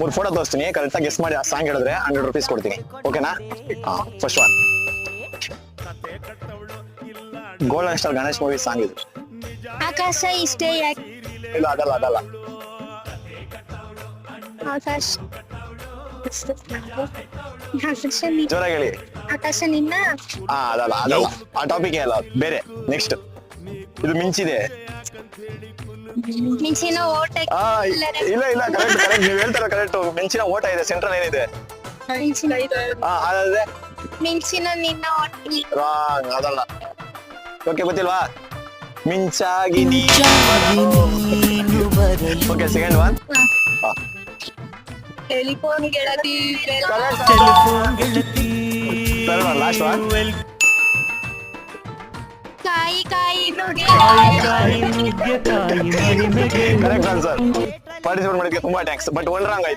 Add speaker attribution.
Speaker 1: ಮೂರು ಫೋಟೋ ತೋರಿಸ್ತೀನಿ, ಕರೆಕ್ಟ್ ಆಗಿ ಗೆಸ್ ಮಾಡಿ ಆ ಸಾಂಗ್ ಹೇಳಿದ್ರೆ 100 rupees ಕೊಡ್ತೀನಿ. ಓಕೆನಾ? First one golden star Ganesh movie song ಇದು.
Speaker 2: ಆಕಾಶ ಇಷ್ಟೇ ಯಾಕೆ
Speaker 1: ಇಲ್ಲ ಅದಲ್ಲ ಅದಲ್ಲ.
Speaker 2: ಆಕಾಶ
Speaker 1: ಜೋರಾಗಿ ಹೇಳಿ.
Speaker 2: ಆಕಾಶ ನಿನ್ನ
Speaker 1: ಅದಲ್ಲ ಅದಲ್ಲ, ಆ ಟಾಪಿಕ್ ಅಲ್ಲ, ಬೇರೆ. ನೆಕ್ಸ್ಟ್ ಇದು ಮಿಂಚಿದೆ.
Speaker 2: ಮಿಂಚಿನ ಓಟ
Speaker 1: ಇಲ್ಲ ಇಲ್ಲ, ಕರೆಕ್ಟ್ ಕರೆಕ್ಟ್, ನೀವು ಹೇಳ್ತಾರ ಕರೆಕ್ಟ್. ಮಿಂಚಿನ ಓಟ ಇದೆ, ಸೆಂಟ್ರಲ್ ಏನಿದೆ? ಅದೇ
Speaker 2: ಮಿಂಚಿನ ನಿನ್ನ ಹೊಟ್ಟೆ
Speaker 1: ರಾಂಗ್, ಅದಲ್ಲ. ಓಕೆ, ಗೊತ್ತಿಲ್ವಾ? ಮಿಂಚಾಗಿ ಓಕೆ, ಸೆಕೆಂಡ್ ಒನ್.
Speaker 2: ಟೆಲಿಫೋನ್ ಗೆಳತಿ
Speaker 1: ಲಾಸ್ಟ್ ಒನ್.
Speaker 2: ಕಾಯಿ ಕಾಯಿ ನುಗ್ಗೆ
Speaker 1: ಕರೆಕ್ಟ್ ಆನ್ಸರ್. ಪಾರ್ಟಿಸಿಪೇಟ್ ಮಾಡಿದ್ದಕ್ಕೆ ತುಂಬಾ ಥ್ಯಾಂಕ್ಸ್. ಬಟ್ ಒನ್ ರಾಂಗ್ ಆಯ್ತು.